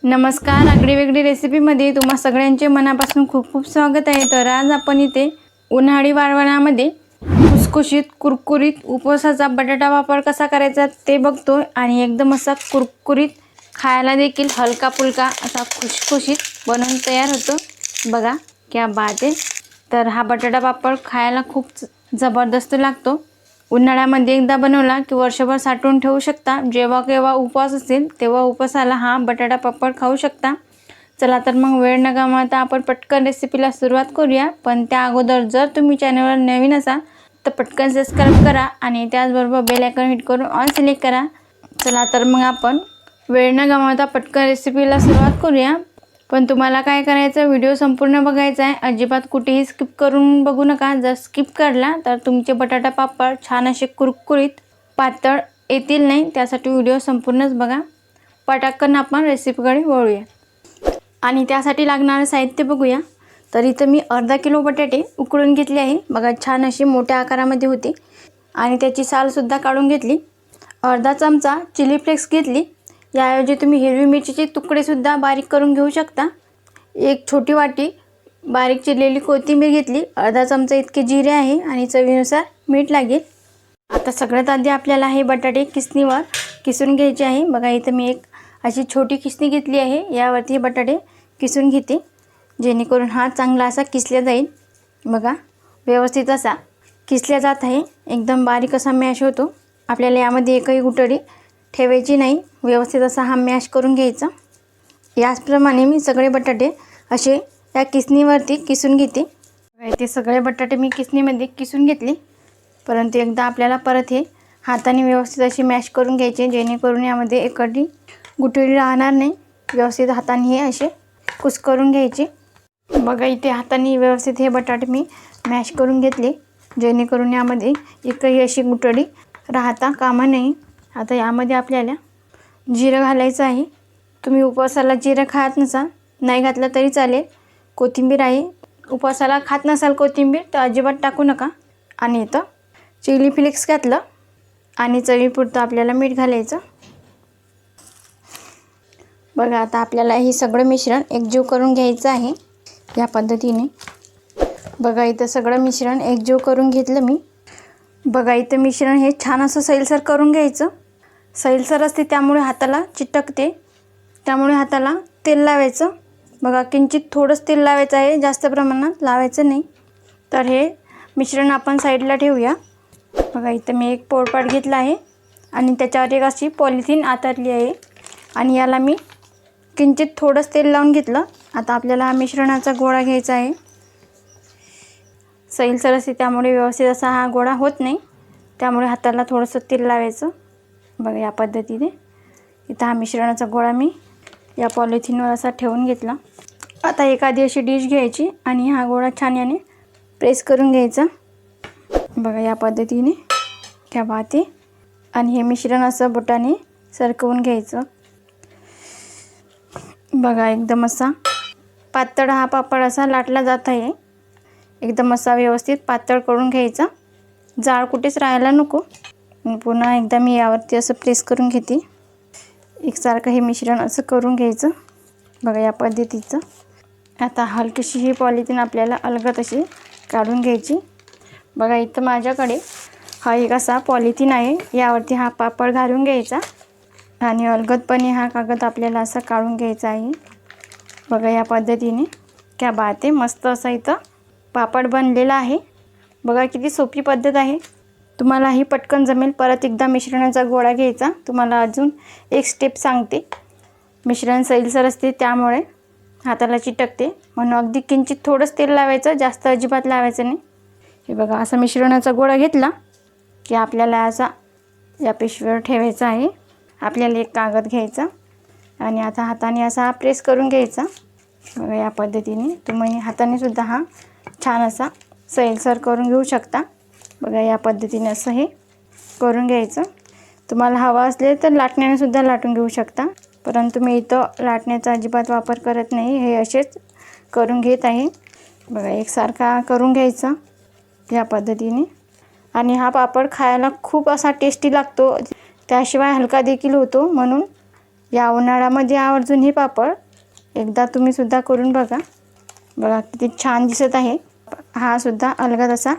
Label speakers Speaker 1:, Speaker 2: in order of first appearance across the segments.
Speaker 1: नमस्कार, आगळी वेगळी रेसिपीमध्ये तुम्हा सगळ्यांचे मनापासून खूप खूप स्वागत आहे। तर आज आपण इथे उन्हाळी वाळवणामध्ये खुसखुशीत कुरकुरीत उपवासाचा बटाटा पापड कसा करायचा ते बघतोय आणि एकदम असा कुरकुरीत खायला देखील हलका फुलका असा खुसखुशीत बनवून तयार होतो। बघा क्या बात आहे। तर हा बटाटा पापड खायला खूप जबरदस्त लागतो। उन्हाळ्यामध्ये एकदा बनवला की वर्षभर साठवून ठेवू शकता। जेव्हा केव्हा उपवास असेल तेव्हा उपवासाला हा बटाटा पापड खाऊ शकता। चला तर मग वेळ न गमावता आपण पटकन रेसिपीला सुरुवात करूया। पण त्या अगोदर जर तुम्ही चॅनलवर नवीन असाल तर पटकन सबस्क्राइब करा आणि त्याचबरोबर बेल आयकॉन हिट करून ऑल सिलेक्ट करा। चला तर मग आपण वेळ न गमावता पटकन रेसिपीला सुरुवात करूया। पण तुम्हाला काय करायचं, व्हिडिओ संपूर्ण बघायचा आहे, अजिबात कुठेही स्किप करून बघू नका। जर स्किप करला तर तुमचे बटाटा पापड छान असे कुरकुरीत पातळ येतील नाही, त्यासाठी व्हिडिओ संपूर्णच बघा। पटकन आपण रेसिपीकडे वळूया आणि त्यासाठी लागणारे साहित्य बघूया। तर इथं मी अर्धा किलो बटाटे उकळून घेतले आहे। बघा छान अशी मोठ्या आकारामध्ये होती आणि त्याची साल सुद्धा काढून घेतली। अर्धा चमचा चिली फ्लेक्स घेतली, याऐवजी तुम्ही हिरवी मिरचीचे तुकडे सुद्धा बारीक करून घेऊ शकता। एक छोटी वाटी बारीक चिरलेली कोथिंबीर घेतली, अर्धा चमचा इतके जिरे आहे आणि चवीनुसार मीठ लागेल। आता सगळ्यात आधी आपल्याला हे बटाटे किसणीवर किसून घ्यायचे आहे। बघा इथं मी एक अशी छोटी किसणी घेतली आहे, यावरती हे बटाटे किसून घेते जेणेकरून हा चांगला असा किसला जाईल। बघा व्यवस्थित असा किसला जात आहे, एकदम बारीक असा मॅश होतो। आपल्याला यामध्ये एकही गुठळी ठेवायची नाही, व्यवस्थित असा हा मॅश करून घ्यायचा। याचप्रमाणे मी सगळे बटाटे असे या किसणीवरती किसून घेते। इथे सगळे बटाटे मी किसणीमध्ये किसून घेतले, परंतु एकदा आपल्याला परत हे हाताने व्यवस्थित अशी मॅश करून घ्यायचे जेणेकरून यामध्ये एकही गुठळी राहणार नाही। व्यवस्थित हाताने हे असे कुस्करून घ्यायचे। बघा इथे हाताने व्यवस्थित हे बटाटे मी मॅश करून घेतले जेणेकरून यामध्ये एकही अशी गुठळी राहता कामा नये। आता यामध्ये आपल्याला जिरं घालायचं आहे। तुम्ही उपवासाला जिरं खात नसाल, नाही घातलं तरी चालेल। कोथिंबीर आहे, उपवासाला खात नसाल कोथिंबीर तर अजिबात टाकू नका। आणि इथं चिली फ्लेक्स घातलं आणि चवीपुरतं आपल्याला मीठ घालायचं। बघा आता आपल्याला हे सगळं मिश्रण एकजीव करून घ्यायचं आहे या पद्धतीने। बघा इथं सगळं मिश्रण एकजीव करून घेतलं मी। बघा इथं मिश्रण हे छान असं सैलसर करून घ्यायचं। सैलसर असते त्यामुळे हाताला चिटकते, त्यामुळे हाताला तेल लावायचं। बघा किंचित थोडंच तेल लावायचं आहे, जास्त प्रमाणात लावायचं नाही। तर हे मिश्रण आपण साईडला ठेवूया। बघा इथं मी एक पोळपाट घेतला आहे आणि त्याच्यावर एक अशी पॉलिथिन आतरली आहे आणि याला मी किंचित थोडंच तेल लावून घेतलं। आता आपल्याला हा मिश्रणाचा गोळा घ्यायचा आहे। सैलसर असते त्यामुळे व्यवस्थित असा हा गोळा होत नाही, त्यामुळे हाताला थोडंसं तेल लावायचं। बघा या पद्धतीने इथं हा मिश्रणाचा गोळा मी या पॉलिथिनवर असा ठेवून घेतला। आता एखादी अशी डिश घ्यायची आणि हा गोळा छान याने प्रेस करून घ्यायचा। बघा या पद्धतीने क्या बात आहे। आणि हे मिश्रण असं बोटाने सरकवून घ्यायचं। बघा एकदम असा पातळ हा पापड असा लाटला जात आहे। एकदम असा व्यवस्थित पातळ करून घ्यायचा, जाळ कुठेच राहायला नको। पुन्हा एकदा मी यावरती असं प्रेस करून घेते, एकसारखं हे मिश्रण असं करून घ्यायचं। बघा या पद्धतीचं। आता हलकीशी ही पॉलिथिन आपल्याला अलगद अशी काढून घ्यायची। बघा इथं माझ्याकडे हा एक असा पॉलिथिन आहे, यावरती हा पापड घालून घ्यायचा आणि अलगदपणे हा कागद आपल्याला असा काढून घ्यायचा आहे। बघा या पद्धतीने क्या बात आहे, मस्त असा इथं पापड बनलेला आहे। बघा किती सोपी पद्धत आहे, तुम्हाला ही पटकन जमेल। परत एकदा मिश्रणाचा गोळा घ्यायचा। तुम्हाला अजून एक स्टेप सांगते, मिश्रण सैलसर असते त्यामुळे हाताला चिटकते, म्हणून अगदी किंचित थोडंच तेल लावायचं, जास्त अजिबात लावायचं नाही। हे बघा असा मिश्रणाचा गोळा घेतला की आपल्याला असा या पिशवीवर ठेवायचा आहे। आपल्याला एक कागद घ्यायचा आणि आता हाताने असा प्रेस करून घ्यायचा। बघा या पद्धतीने तुम्ही हाताने सुद्धा हा छान असा सैलसर करून घेऊ शकता। बघा या पद्धतीने असं हे करून घ्यायचं। तुम्हाला हवा असले तर लाटण्याने सुद्धा लाटून घेऊ शकता, परंतु मी इथं लाटण्याचा अजिबात वापर करत नाही, हे असेच करून घेत आहे। बघा एकसारखा करून घ्यायचा या पद्धतीने। आणि हा पापड खायला खूप असा टेस्टी लागतो, त्याशिवाय हलका देखील होतो, म्हणून या उन्हाळ्यामध्ये आवर्जून हे पापड एकदा तुम्ही सुद्धा करून बघा. बघा किती छान दिसत आहे. हा सुद्धा अलगद असा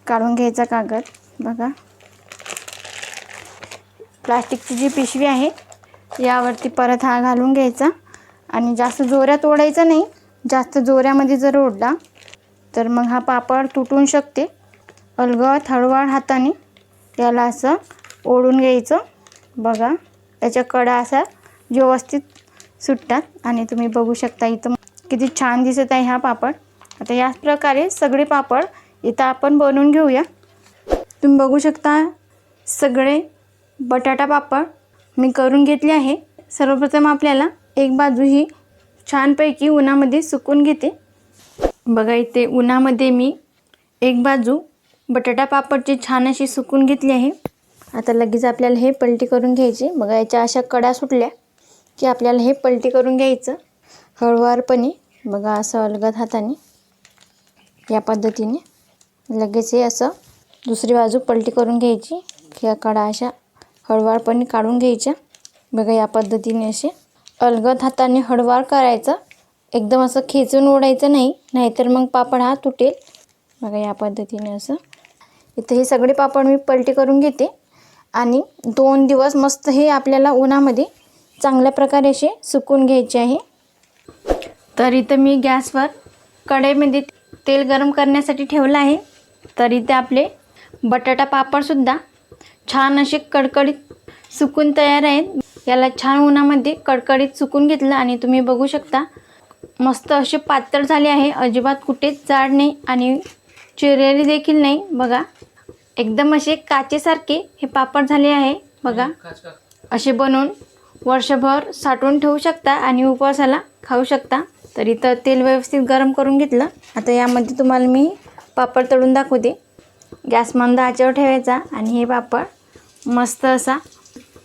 Speaker 1: काढून घ्यायचा कागद. बघा प्लास्टिकची जी पिशवी आहे यावरती परत हा घालून घ्यायचा आणि जास्त जोरात ओढायचा नाही. जास्त जोरामध्ये जर ओढला तर मग हा पापड तुटून शकते. अलगद हळूवार हाताने याला असं ओढून घ्यायचं. बघा त्याच्या कडा असा व्यवस्थित सुटतात आणि तुम्ही बघू शकता इथं किती छान दिसत आहे हा पापड. आता याच प्रकारे सगळे पापड इथं आपण बनवून घेऊया. तुम्ही बघू शकता सगळे बटाटा पापड मी करून घेतले आहे. सर्वप्रथम आपल्याला एक बाजू ही छानपैकी उन्हामध्ये सुकून घेते. बघा इथे उन्हामध्ये मी एक बाजू बटाटा पापडची छान अशी सुकून घेतली आहे. आता लगेच आपल्याला हे पलटी करून घ्यायची. बघा याच्या अशा कडा सुटल्या की आपल्याला हे पलटी करून घ्यायचं हळूवारपणे. बघा असं अलगद हाताने या पद्धतीने लगेच हे असं दुसरी बाजू पलटी करून घ्यायची. या कडा अशा हळूवारपणे काढून घ्यायच्या. बघा या पद्धतीने असे अलगद हाताने हळूवार करायचं. एकदम असं खेचून ओढायचं नाही, नाहीतर मग पापड हा तुटेल. बघा या पद्धतीने असं इथे हे सगळे पापड मी पलटी करून घेते आणि 2 दिवस मस्त हे आपल्याला उन्हामध्ये चांगल्या प्रकारे असे सुकून घ्यायचे आहे. तर इथं मी गॅसवर कढईमध्ये तेल गरम करण्यासाठी ठेवलं आहे. तर इथे आपले बटाटा पापडसुद्धा छान असे कडकडीत सुकून तयार आहेत. याला छान उन्हामध्ये कडकडीत सुकून घेतलं आणि तुम्ही बघू शकता मस्त असे पातळ झाले आहे. अजिबात कुठेच जाड नाही आणि चिरलेले देखील नाही. बघा एकदम असे काचेसारखे हे पापड झाले आहे. बघा असे बनवून वर्षभर साठवून ठेवू शकता आणि उपवासाला खाऊ शकता. तर इथं तेल व्यवस्थित गरम करून घेतलं. आता यामध्ये तुम्हाला मी पापड तळून दाखवते. गॅस मंद आचेवर ठेवायचा आणि हे पापड मस्त असा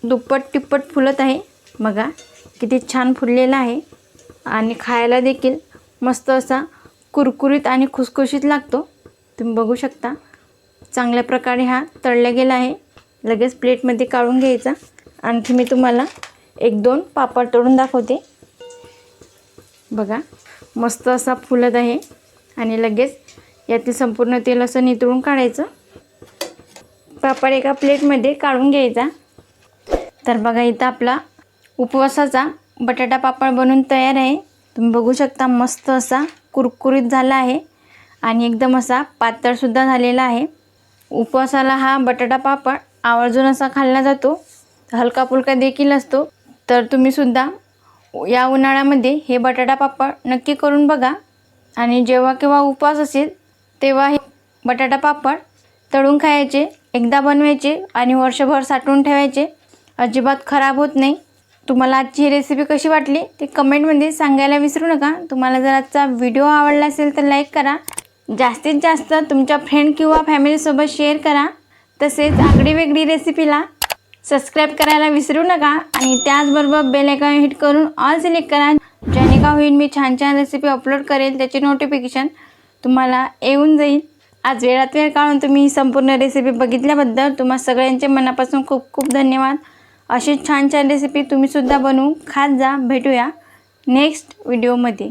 Speaker 1: दुप्पट तिप्पट फुलत आहे. बघा किती छान फुललेला आहे आणि खायला देखील मस्त असा कुरकुरीत आणि खुसखुशीत लागतो. तुम्ही बघू शकता चांगल्या प्रकारे हा तळला गेला आहे. लगेच प्लेटमध्ये काढून घ्यायचा. आणखी मी तुम्हाला 1-2 पापड तळून दाखवते. बघा मस्त असा फुलत आहे आणि लगेच यातील संपूर्ण तेल असं नितळून काढायचं. पापड एका प्लेटमध्ये काढून घ्यायचा. तर बघा इथं आपला उपवासाचा बटाटा पापड बनून तयार आहे. तुम्ही बघू शकता मस्त असा कुरकुरीत झाला आहे आणि एकदम असा पातळसुद्धा झालेला आहे. उपवासाला हा बटाटा पापड आवर्जून असा खाल्ला जातो. हलका फुलका देखील असतो. तर तुम्हीसुद्धा या उन्हाळ्यामध्ये हे बटाटा पापड नक्की करून बघा आणि जेव्हा केव्हा उपवास असेल तेव्हा हे बटाटा पापड तळून खायचे. एकदा बनवायचे आणि वर्षभर साठवून ठेवायचे. अजिबात खराब होत नाही. तुम्हाला आजची ही रेसिपी कशी वाटली ते कमेंटमध्ये सांगायला विसरू नका. तुम्हाला जर आजचा व्हिडिओ आवडला असेल तर लाईक करा. जास्तीत जास्त तुमच्या फ्रेंड किंवा फॅमिलीसोबत शेअर करा. तसेच आगळी वेगळी रेसिपीला सबस्क्राईब करायला विसरू नका आणि त्याचबरोबर बेल आयकॉन हिट करून ऑल सिलेक्ट करा. जेणे का होईल मी छान छान रेसिपी अपलोड करेल त्याचे नोटिफिकेशन तुम्हाला येऊन जाईल. आज वेळात वेळ काढून तुम्ही ही संपूर्ण रेसिपी बघितल्याबद्दल तुम्हा सगळ्यांचे मनापासून खूप खूप धन्यवाद. अशी छान छान रेसिपी तुम्हीसुद्धा बनवून खात जा. भेटूया नेक्स्ट व्हिडिओमध्ये.